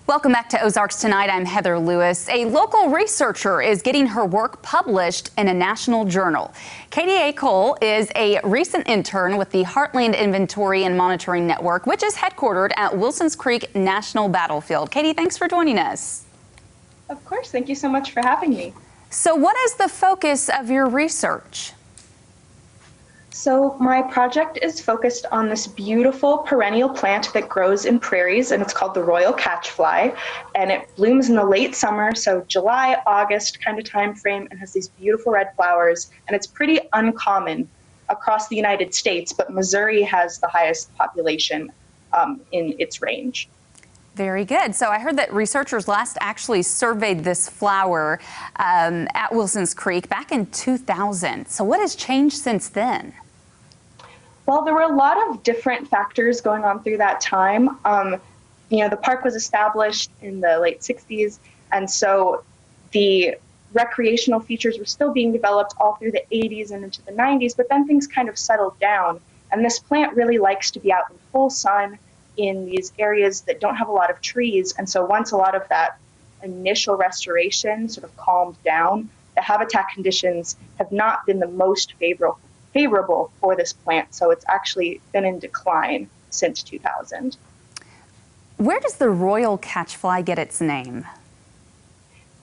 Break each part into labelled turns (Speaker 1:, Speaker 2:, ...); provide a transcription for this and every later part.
Speaker 1: Welcome back to Ozarks Tonight. I'm Heather Lewis. A local researcher is getting her work published in a national journal. Katie Cole is a recent intern with the Heartland Inventory and Monitoring Network, which is headquartered at Wilson's Creek National Battlefield. Katie, thanks for joining us.
Speaker 2: Of course. Thank you so much for having me.
Speaker 1: So what is the focus of your research?
Speaker 2: So my project is focused on this beautiful perennial plant that grows in prairies, and it's called the royal catchfly, and it blooms in the late summer, so July, August kind of time frame, and has these beautiful red flowers, and it's pretty uncommon across the United States, but Missouri has the highest population in its range.
Speaker 1: Very good. So I heard that researchers last actually surveyed this flower at Wilson's Creek back in 2000. So what has changed since then?
Speaker 2: Well, there were a lot of different factors going on through that time. The park was established in the late 60s, and so the recreational features were still being developed all through the 80s and into the 90s, but then things kind of settled down. And this plant really likes to be out in full sun in these areas that don't have a lot of trees. And so once a lot of that initial restoration sort of calmed down, the habitat conditions have not been the most favorable for this plant. So it's actually been in decline since 2000.
Speaker 1: Where does the royal catchfly get its name?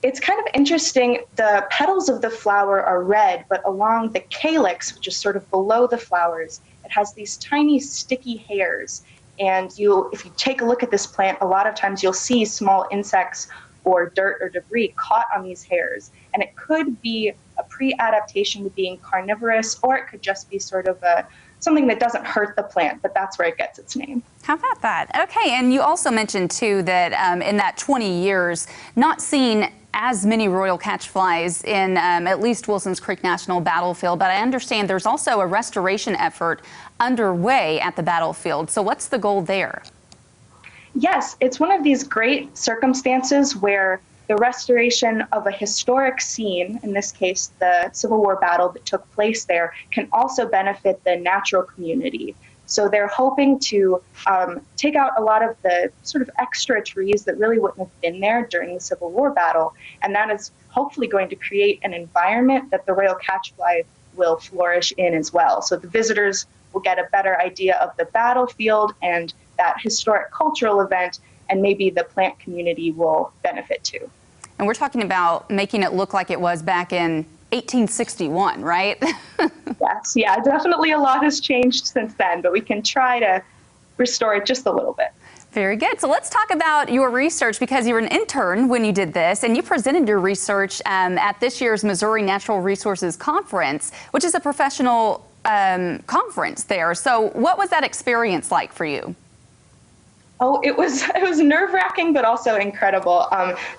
Speaker 2: It's kind of interesting. The petals of the flower are red, but along the calyx, which is sort of below the flowers, it has these tiny sticky hairs. And if you take a look at this plant, a lot of times you'll see small insects or dirt or debris caught on these hairs. And it could be a pre-adaptation to being carnivorous, or it could just be sort of something that doesn't hurt the plant, but that's where it gets its name.
Speaker 1: How about that? Okay, and you also mentioned too that in that 20 years, not seeing as many royal catchflies in at least Wilson's Creek National Battlefield, but I understand there's also a restoration effort underway at the battlefield. So what's the goal there?
Speaker 2: Yes, it's one of these great circumstances where the restoration of a historic scene, in this case, the Civil War battle that took place there, can also benefit the natural community. So they're hoping to take out a lot of the sort of extra trees that really wouldn't have been there during the Civil War battle. And that is hopefully going to create an environment that the royal catchfly will flourish in as well. So the visitors will get a better idea of the battlefield and that historic cultural event, and maybe the plant community will benefit too.
Speaker 1: And we're talking about making it look like it was back in 1861, right?
Speaker 2: Yes, yeah, definitely a lot has changed since then, but we can try to restore it just a little bit.
Speaker 1: Very good. So let's talk about your research, because you were an intern when you did this, and you presented your research at this year's Missouri Natural Resources Conference, which is a professional conference there. So what was that experience like for you?
Speaker 2: Oh, it was nerve-wracking, but also incredible.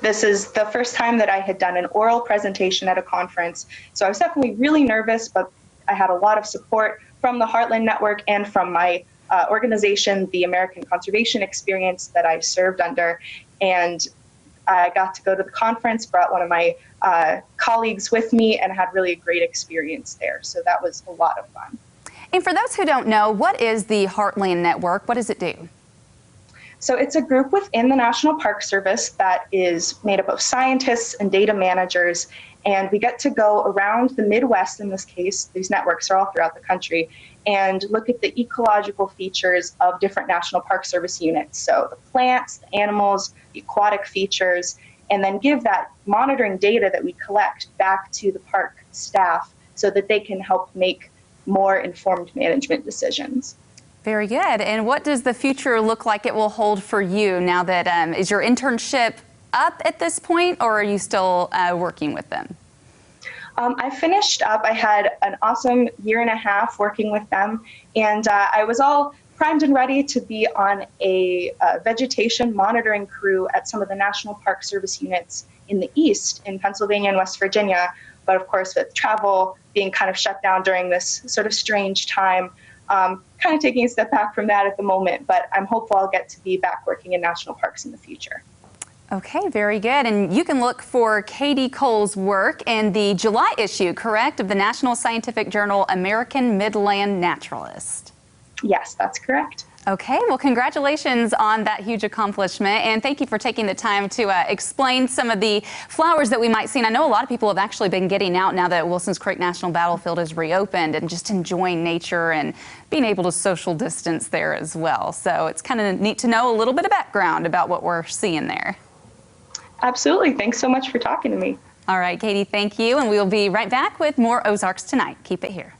Speaker 2: This is the first time that I had done an oral presentation at a conference, so I was definitely really nervous, but I had a lot of support from the Heartland Network and from my organization, the American Conservation Experience, that I served under. And I got to go to the conference, brought one of my colleagues with me, and had really a great experience there. So that was a lot of fun.
Speaker 1: And for those who don't know, what is the Heartland Network? What does it do?
Speaker 2: So it's a group within the National Park Service that is made up of scientists and data managers, and we get to go around the Midwest in this case. These networks are all throughout the country, and look at the ecological features of different National Park Service units. So the plants, the animals, the aquatic features, and then give that monitoring data that we collect back to the park staff so that they can help make more informed management decisions.
Speaker 1: Very good. And what does the future look like it will hold for you now that, is your internship up at this point, or are you still working with them?
Speaker 2: I finished up. I had an awesome year and a half working with them, and I was all primed and ready to be on a vegetation monitoring crew at some of the National Park Service units in the East, in Pennsylvania and West Virginia. But of course, with travel being kind of shut down during this sort of strange time, kind of taking a step back from that at the moment, but I'm hopeful I'll get to be back working in national parks in the future.
Speaker 1: Okay, very good. And you can look for Katie Cole's work in the July issue, correct, of the National Scientific Journal American Midland Naturalist.
Speaker 2: Yes, that's correct.
Speaker 1: Okay, well, congratulations on that huge accomplishment, and thank you for taking the time to explain some of the flowers that we might see. And I know a lot of people have actually been getting out now that Wilson's Creek National Battlefield is reopened and just enjoying nature and being able to social distance there as well. So it's kind of neat to know a little bit of background about what we're seeing there.
Speaker 2: Absolutely. Thanks so much for talking to me.
Speaker 1: All right, Katie, thank you. And we will be right back with more Ozarks Tonight. Keep it here.